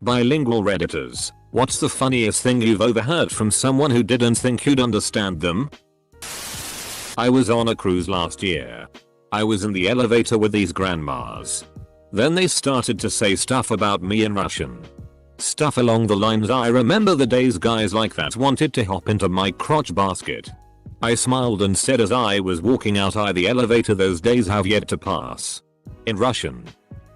Bilingual Redditors, what's the funniest thing you've overheard from someone who didn't think you'd understand them? I was on a cruise last year. I was in the elevator with these grandmas. Then they started to say stuff about me in Russian. Stuff along the lines, I remember the days guys like that wanted to hop into my crotch basket. I smiled and said as I was walking out the elevator, those days have yet to pass. In Russian.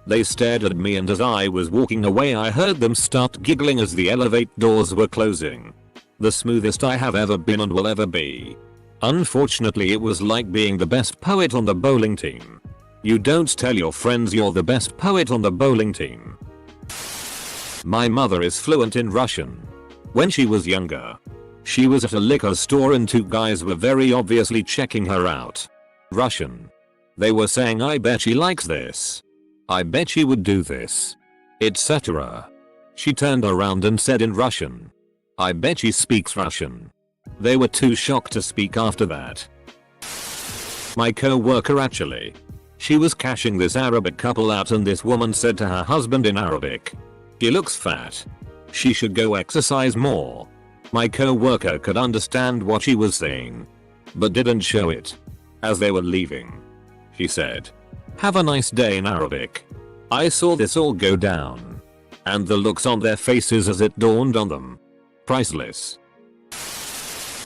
They stared at me and as I was walking away I heard them start giggling as the elevator doors were closing. The smoothest I have ever been and will ever be. Unfortunately it was like being the best poet on the bowling team. You don't tell your friends you're the best poet on the bowling team. My mother is fluent in Russian. When she was younger, she was at a liquor store and two guys were very obviously checking her out. Russian. They were saying, I bet she likes this. I bet she would do this. Etc. She turned around and said in Russian, I bet she speaks Russian. They were too shocked to speak after that. My co-worker actually. She was cashing this Arabic couple out and this woman said to her husband in Arabic, she looks fat. She should go exercise more. My co-worker could understand what she was saying, but didn't show it. As they were leaving, she said, have a nice day in Arabic. I saw this all go down. And the looks on their faces as it dawned on them. Priceless.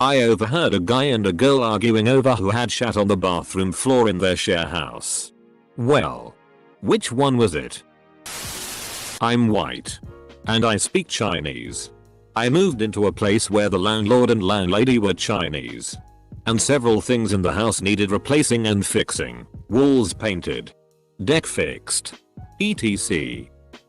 I overheard a guy and a girl arguing over who had shat on the bathroom floor in their share house. Well, which one was it? I'm white. And I speak Chinese. I moved into a place where the landlord and landlady were Chinese. And several things in the house needed replacing and fixing. Walls painted. Deck fixed. etc.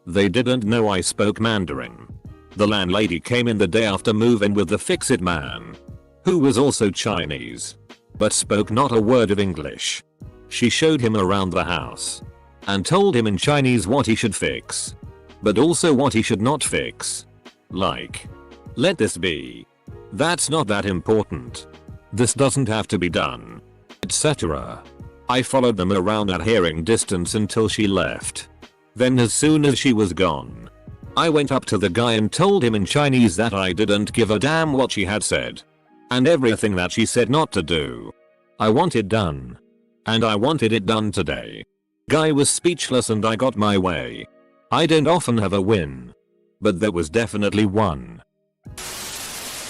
They didn't know I spoke Mandarin. The landlady came in the day after move-in with the fix-it man, who was also Chinese, but spoke not a word of English. She showed him around the house and told him in Chinese what he should fix, but also what he should not fix. Like, let this be. That's not that important. This doesn't have to be done. Etc. I followed them around at hearing distance until she left. Then as soon as she was gone, I went up to the guy and told him in Chinese that I didn't give a damn what she had said. And everything that she said not to do. I want it done. And I wanted it done today. Guy was speechless and I got my way. I don't often have a win. But there was definitely one.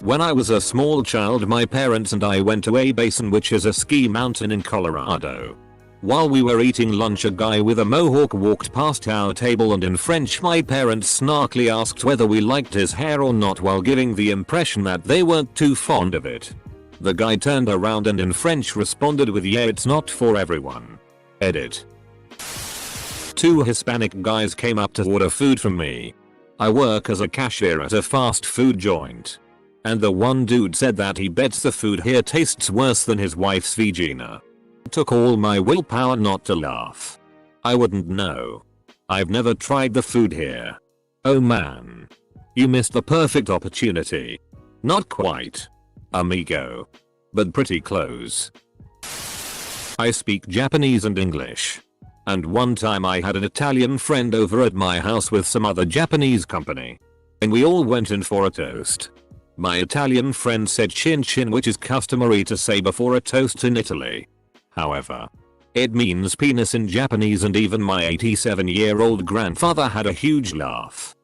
When I was a small child, my parents and I went to a basin, which is a ski mountain in Colorado. While we were eating lunch, a guy with a mohawk walked past our table and in French my parents snarkily asked whether we liked his hair or not, while giving the impression that they weren't too fond of it. The guy turned around and in French responded with, yeah, it's not for everyone. Edit. Two Hispanic guys came up to order food from me. I work as a cashier at a fast food joint. And the one dude said that he bets the food here tastes worse than his wife's vagina. It took all my willpower not to laugh. I wouldn't know. I've never tried the food here. Oh man. You missed the perfect opportunity. Not quite, amigo, but pretty close. I speak Japanese and English. And one time I had an Italian friend over at my house with some other Japanese company. And we all went in for a toast. My Italian friend said chin chin, which is customary to say before a toast in Italy. However, it means penis in Japanese, and even my 87-year-old grandfather had a huge laugh.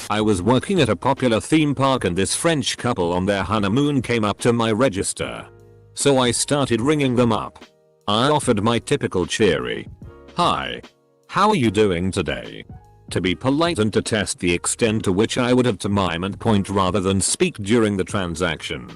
I was working at a popular theme park and this French couple on their honeymoon came up to my register. So I started ringing them up. I offered my typical cheery, "Hi. How are you doing today?" to be polite and to test the extent to which I would have to mime and point rather than speak during the transaction.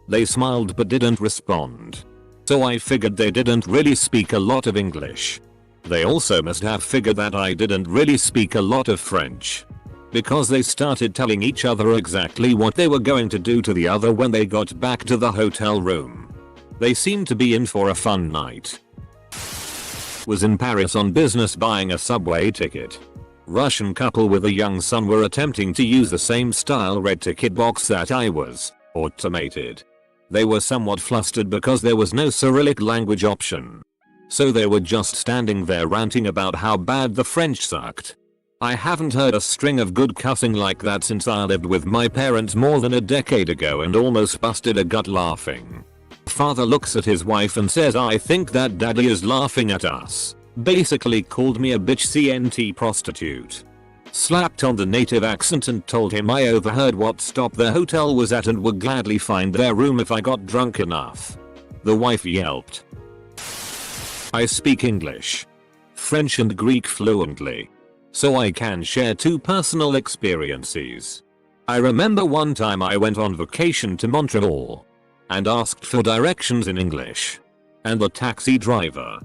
They smiled but didn't respond. So I figured they didn't really speak a lot of English. They also must have figured that I didn't really speak a lot of French. Because they started telling each other exactly what they were going to do to the other when they got back to the hotel room. They seemed to be in for a fun night. Was in Paris on business buying a subway ticket. Russian couple with a young son were attempting to use the same style red ticket box that I was, automated. They were somewhat flustered because there was no Cyrillic language option. So they were just standing there ranting about how bad the French sucked. I haven't heard a string of good cussing like that since I lived with my parents more than a decade ago and almost busted a gut laughing. Father looks at his wife and says, "I think that daddy is laughing at us." Basically called me a bitch CNT prostitute. Slapped on the native accent and told him I overheard what stop the hotel was at and would gladly find their room if I got drunk enough. The wife yelped. I speak English, French and Greek fluently, so I can share two personal experiences. I remember one time I went on vacation to Montreal and asked for directions in English, and the taxi driver,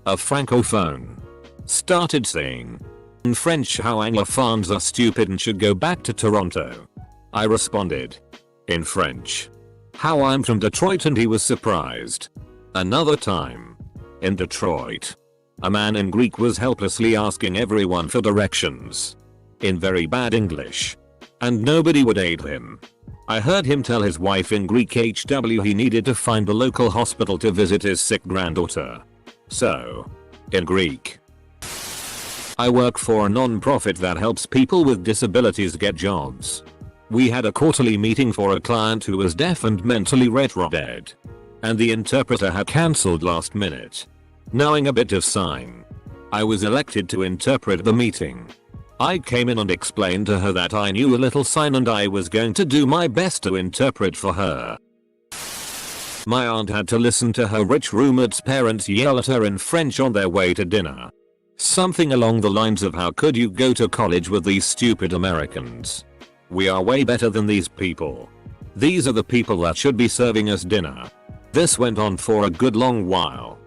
a francophone, started saying in French how anglophones are stupid and should go back to Toronto. I responded in French how I'm from Detroit and he was surprised. Another time, in Detroit, a man in Greek was helplessly asking everyone for directions in very bad English, and nobody would aid him. I heard him tell his wife in Greek HW he needed to find the local hospital to visit his sick granddaughter. So, in Greek, I work for a non-profit that helps people with disabilities get jobs. We had a quarterly meeting for a client who was deaf and mentally retarded, and the interpreter had cancelled last minute. Knowing a bit of sign, I was elected to interpret the meeting. I came in and explained to her that I knew a little sign and I was going to do my best to interpret for her. My aunt had to listen to her rich roommate's parents yell at her in French on their way to dinner. Something along the lines of, "How could you go to college with these stupid Americans? We are way better than these people. These are the people that should be serving us dinner." This went on for a good long while,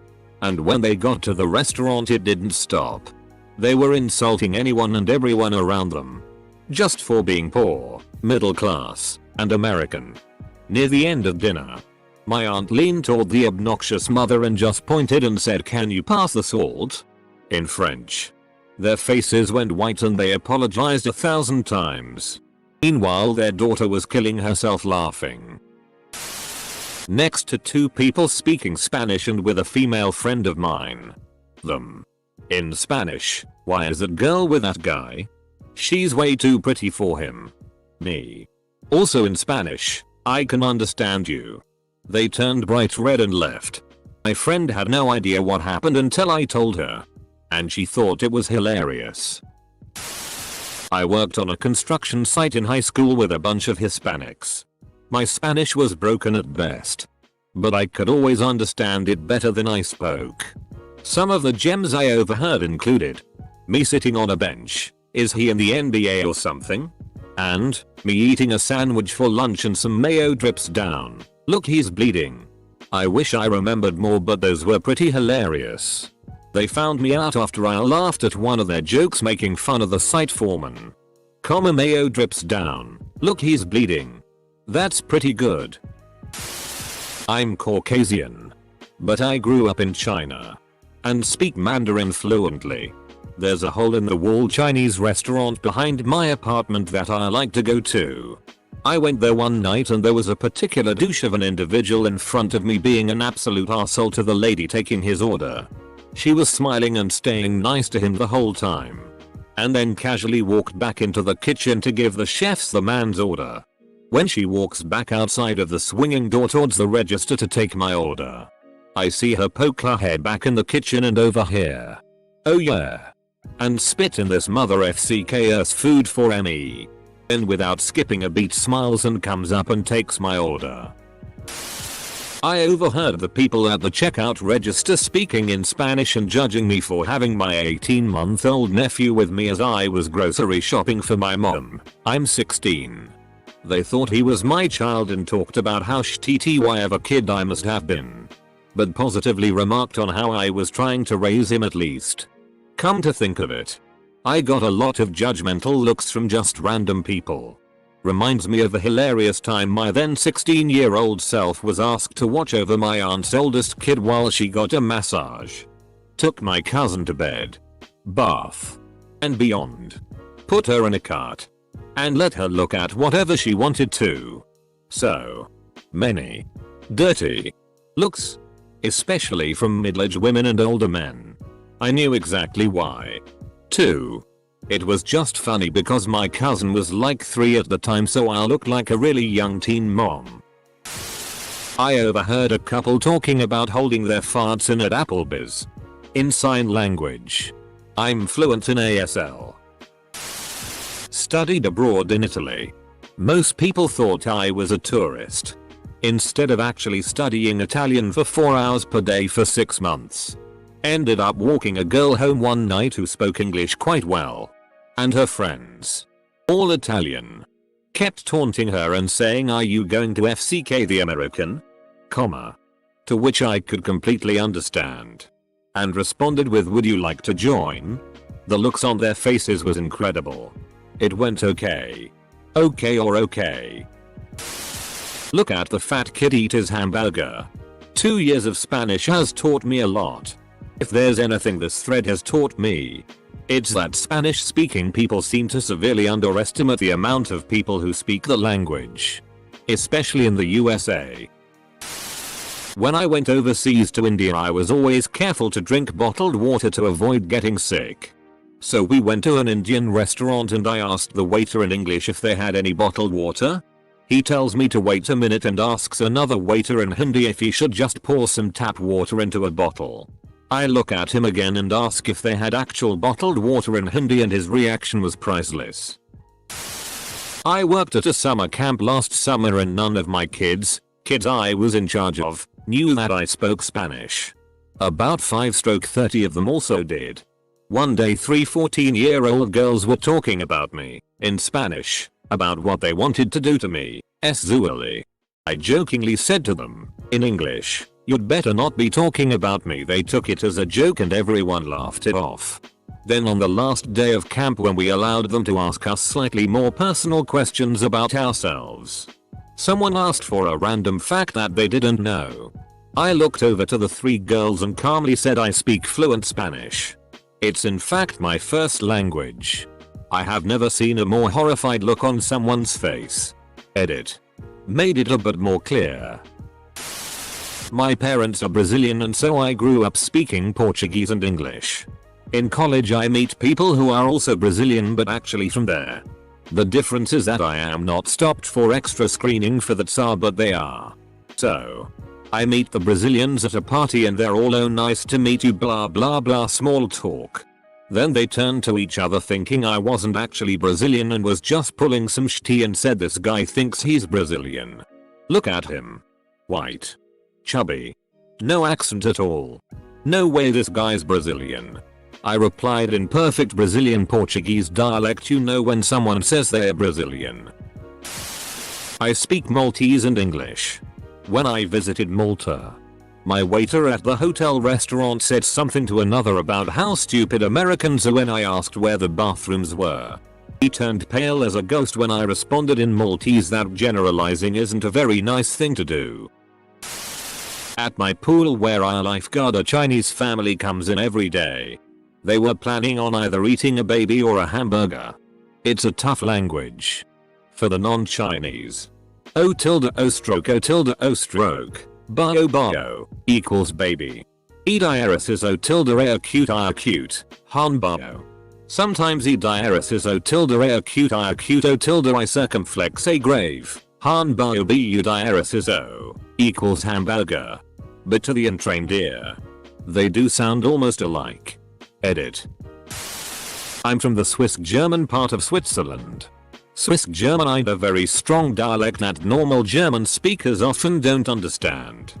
and when they got to the restaurant it didn't stop. They were insulting anyone and everyone around them, just for being poor, middle class, and American. Near the end of dinner, my aunt leaned toward the obnoxious mother and just pointed and said, "Can you pass the salt?" in French. Their faces went white and they apologized 1,000 times. Meanwhile their daughter was killing herself laughing next to two people speaking Spanish and with a female friend of mine. Them. In Spanish, "Why is that girl with that guy? She's way too pretty for him." Me. Also in Spanish, "I can understand you." They turned bright red and left. My friend had no idea what happened until I told her, and she thought it was hilarious. I worked on a construction site in high school with a bunch of Hispanics. My Spanish was broken at best, but I could always understand it better than I spoke. Some of the gems I overheard included me sitting on a bench, "Is he in the NBA or something?" and me eating a sandwich for lunch and some mayo drips down, "Look, he's bleeding." I wish I remembered more, but those were pretty hilarious. They found me out after I laughed at one of their jokes making fun of the site foreman. "Comma mayo drips down, look, he's bleeding." That's pretty good. I'm Caucasian, but I grew up in China and speak Mandarin fluently. There's a hole-in-the-wall Chinese restaurant behind my apartment that I like to go to. I went there one night and there was a particular douche of an individual in front of me being an absolute arsehole to the lady taking his order. She was smiling and staying nice to him the whole time, and then casually walked back into the kitchen to give the chefs the man's order. When she walks back outside of the swinging door towards the register to take my order, I see her poke her head back in the kitchen and overhear, "Oh yeah," and spit in this mother FCK's food for me. And without skipping a beat smiles and comes up and takes my order. I overheard the people at the checkout register speaking in Spanish and judging me for having my 18-month-old nephew with me as I was grocery shopping for my mom. I'm 16. They thought he was my child and talked about how shitty of a kid I must have been, but positively remarked on how I was trying to raise him at least. Come to think of it, I got a lot of judgmental looks from just random people. Reminds me of the hilarious time my then 16-year-old self was asked to watch over my aunt's oldest kid while she got a massage. Took my cousin to bed, bath, and beyond. Put her in a cart, and let her look at whatever she wanted to. So many dirty looks, especially from middle-aged women and older men. I knew exactly why. 2. It was just funny because my cousin was like 3 at the time, so I looked like a really young teen mom. I overheard a couple talking about holding their farts in at Applebee's. In sign language. I'm fluent in ASL. Studied abroad in Italy. Most people thought I was a tourist. Instead of actually studying Italian for 4 hours per day for 6 months. Ended up walking a girl home one night who spoke English quite well. And her friends. All Italian. Kept taunting her and saying, "Are you going to FCK the American?" To which I could completely understand. And responded with, "Would you like to join?" The looks on their faces was incredible. It went okay. Okay or okay. Look at the fat kid eat his hamburger. 2 years of Spanish has taught me a lot. If there's anything this thread has taught me, it's that Spanish speaking people seem to severely underestimate the amount of people who speak the language. Especially in the USA. When I went overseas to India, I was always careful to drink bottled water to avoid getting sick. So we went to an Indian restaurant and I asked the waiter in English if they had any bottled water. He tells me to wait a minute and asks another waiter in Hindi if he should just pour some tap water into a bottle. I look at him again and ask if they had actual bottled water in Hindi, and his reaction was priceless. I worked at a summer camp last summer and none of my kids I was in charge of, knew that I spoke Spanish. About 5-30 of them also did. One day 3 14-year-old girls were talking about me, in Spanish, about what they wanted to do to me, usually. I jokingly said to them, in English, "You'd better not be talking about me." They took it as a joke and everyone laughed it off. Then on the last day of camp, when we allowed them to ask us slightly more personal questions about ourselves, someone asked for a random fact that they didn't know. I looked over to the 3 girls and calmly said, "I speak fluent Spanish. It's in fact my first language." I have never seen a more horrified look on someone's face. Edit. Made it a bit more clear. My parents are Brazilian and so I grew up speaking Portuguese and English. In college I meet people who are also Brazilian but actually from there. The difference is that I am not stopped for extra screening for the TSA, but they are. So, I meet the Brazilians at a party and they're all, "Oh, nice to meet you, blah blah blah," small talk. Then they turned to each other thinking I wasn't actually Brazilian and was just pulling some shit and said, "This guy thinks he's Brazilian. Look at him. White. Chubby. No accent at all. No way this guy's Brazilian." I replied in perfect Brazilian Portuguese dialect, you know when someone says they're Brazilian. I speak Maltese and English. When I visited Malta, my waiter at the hotel restaurant said something to another about how stupid Americans are when I asked where the bathrooms were. He turned pale as a ghost when I responded in Maltese that generalizing isn't a very nice thing to do. At my pool where I lifeguard, a Chinese family comes in every day. They were planning on either eating a baby or a hamburger. It's a tough language. For the non-Chinese. O tilde O stroke O tilde O stroke. Bio equals baby. E diaris is O tilde re acute I acute. Han bio. Sometimes E diaris is O tilde re acute I acute O tilde I circumflex A grave. Han bio bu diaris is O equals hamburger. But to the untrained ear, they do sound almost alike. Edit. I'm from the Swiss-German part of Switzerland. Swiss German is a very strong dialect that normal German speakers often don't understand.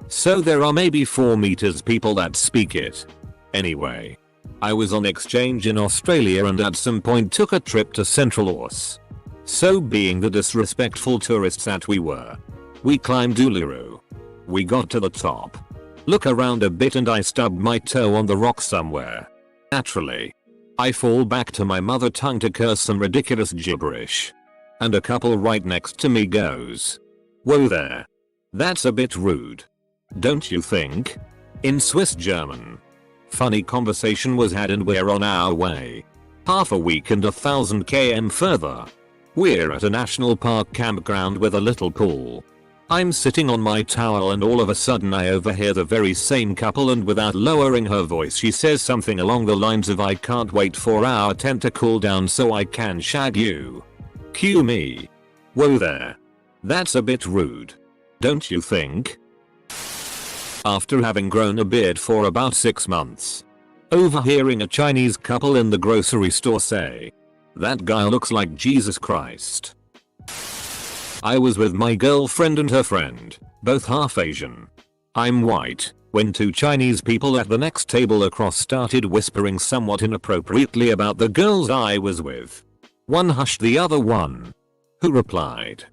So there are maybe 4 meters people that speak it. Anyway, I was on exchange in Australia and at some point took a trip to Central Aus. So being the disrespectful tourists that we were, we climbed Uluru. We got to the top. Look around a bit and I stubbed my toe on the rock somewhere. Naturally, I fall back to my mother tongue to curse some ridiculous gibberish. And a couple right next to me goes, "Whoa there. That's a bit rude. Don't you think?" In Swiss German. Funny conversation was had and we're on our way. Half a week and 1,000 km further. We're at a national park campground with a little pool. I'm sitting on my towel and all of a sudden I overhear the very same couple, and without lowering her voice she says something along the lines of, "I can't wait for our tent to cool down so I can shag you." Cue me. Whoa there. That's a bit rude. Don't you think? After having grown a beard for about 6 months. Overhearing a Chinese couple in the grocery store say, "That guy looks like Jesus Christ." I was with my girlfriend and her friend, both half Asian. I'm white, when 2 Chinese people at the next table across started whispering somewhat inappropriately about the girls I was with. One hushed the other one, who replied,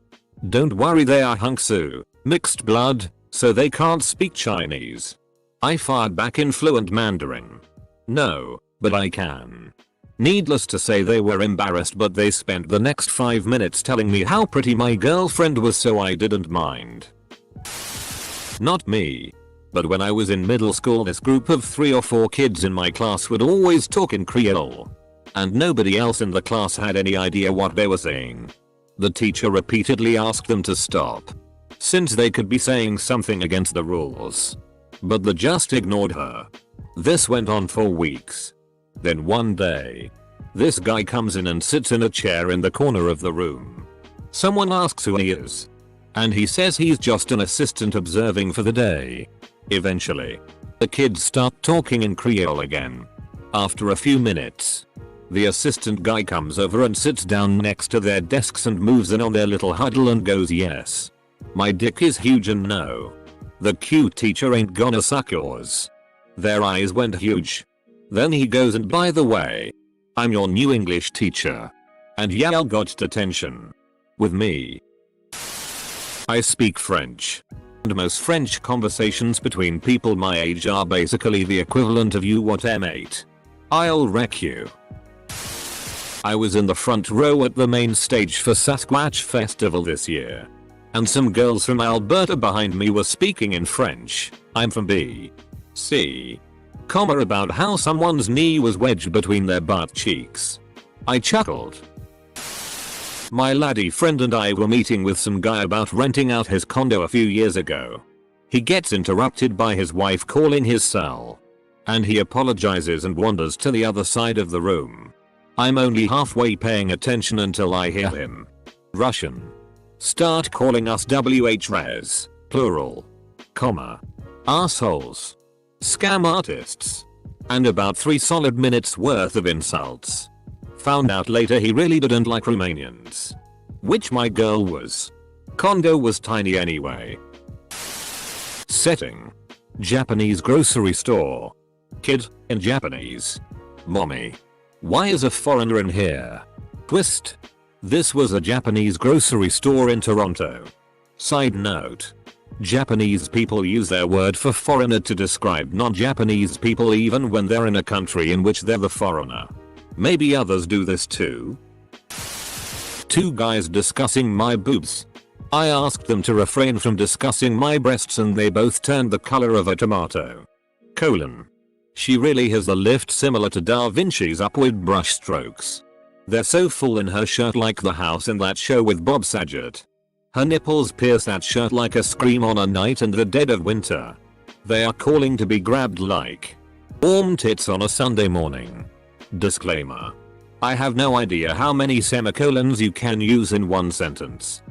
"Don't worry, they are Hungsu, mixed blood, so they can't speak Chinese." I fired back in fluent Mandarin. "No, but I can." Needless to say, they were embarrassed, but they spent the next 5 minutes telling me how pretty my girlfriend was, so I didn't mind. Not me. But when I was in middle school, this group of 3 or 4 kids in my class would always talk in Creole. And nobody else in the class had any idea what they were saying. The teacher repeatedly asked them to stop, since they could be saying something against the rules. But they just ignored her. This went on for weeks. Then one day, this guy comes in and sits in a chair in the corner of the room. Someone asks who he is, and he says he's just an assistant observing for the day. Eventually, the kids start talking in Creole again. After a few minutes, the assistant guy comes over and sits down next to their desks and moves in on their little huddle and goes, "Yes, my dick is huge and no, the cute teacher ain't gonna suck yours." Their eyes went huge. Then he goes, "And by the way, I'm your new English teacher." And yeah, I got detention. With me. I speak French. And most French conversations between people my age are basically the equivalent of "you what mate. I'll wreck you." I was in the front row at the main stage for Sasquatch Festival this year. And some girls from Alberta behind me were speaking in French. I'm from BC. About how someone's knee was wedged between their butt cheeks. I chuckled. My laddie friend and I were meeting with some guy about renting out his condo a few years ago. He gets interrupted by his wife calling his cell. And he apologizes and wanders to the other side of the room. I'm only halfway paying attention until I hear him, Russian, start calling us WHRES, plural, comma, assholes, scam artists, and about 3 solid minutes worth of insults. Found out later he really didn't like Romanians. Which my girl was. Condo was tiny anyway. Setting. Japanese grocery store. Kid, in Japanese. Mommy. Why is a foreigner in here? Twist. This was a Japanese grocery store in Toronto. Side note. Japanese people use their word for foreigner to describe non-Japanese people even when they're in a country in which they're the foreigner. Maybe others do this too. 2 guys discussing my boobs. I asked them to refrain from discussing my breasts and they both turned the color of a tomato. She really has the lift similar to Da Vinci's upward brush strokes. They're so full in her shirt like the house in that show with Bob Saget. Her nipples pierce that shirt like a scream on a night in the dead of winter. They are calling to be grabbed like warm tits on a Sunday morning. Disclaimer. I have no idea how many semicolons you can use in one sentence.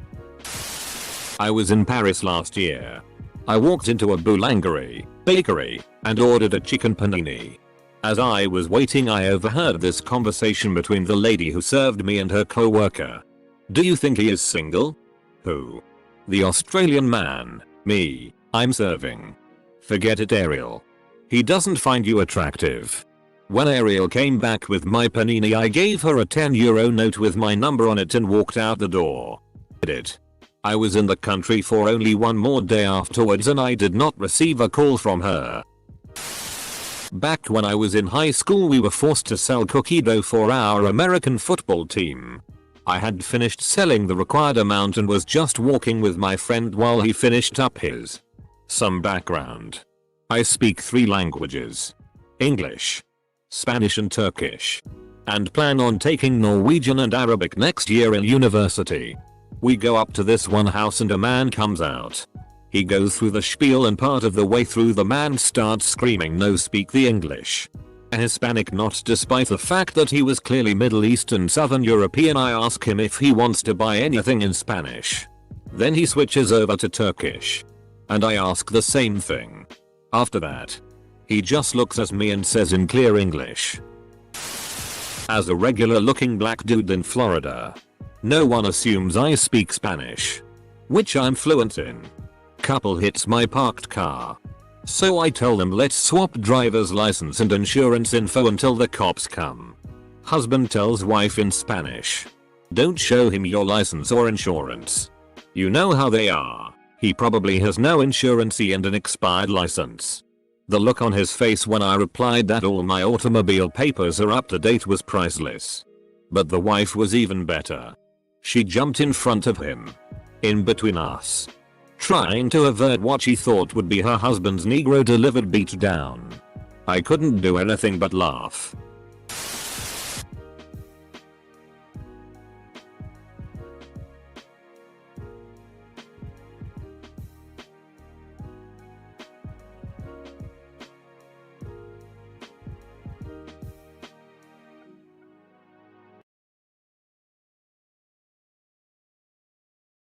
I was in Paris last year. I walked into a boulangerie, bakery, and ordered a chicken panini. As I was waiting, I overheard this conversation between the lady who served me and her co-worker. "Do you think he is single?" Who? The Australian man. Me. I'm serving. "Forget it, Ariel. He doesn't find you attractive." When Ariel came back with my panini, I gave her a €10 note with my number on it and walked out the door. I was in the country for only 1 more day afterwards and I did not receive a call from her. Back when I was in high school, we were forced to sell cookie dough for our American football team. I had finished selling the required amount and was just walking with my friend while he finished up his. Some background. I speak 3 languages. English, Spanish and Turkish. And plan on taking Norwegian and Arabic next year in university. We go up to this one house and a man comes out. He goes through the spiel and part of the way through the man starts screaming no speak the English. A Hispanic not despite the fact that he was clearly Middle Eastern Southern European. I ask him if he wants to buy anything in Spanish. Then he switches over to Turkish. And I ask the same thing. After that, he just looks at me and says in clear English. As a regular looking black dude in Florida, no one assumes I speak Spanish, which I'm fluent in. Couple hits my parked car. So I tell them let's swap driver's license and insurance info until the cops come. Husband tells wife in Spanish. Don't show him your license or insurance. You know how they are. He probably has no insurance and an expired license. The look on his face when I replied that all my automobile papers are up to date was priceless. But the wife was even better. She jumped in front of him. In between us. Trying to avert what she thought would be her husband's Negro delivered beatdown. I couldn't do anything but laugh.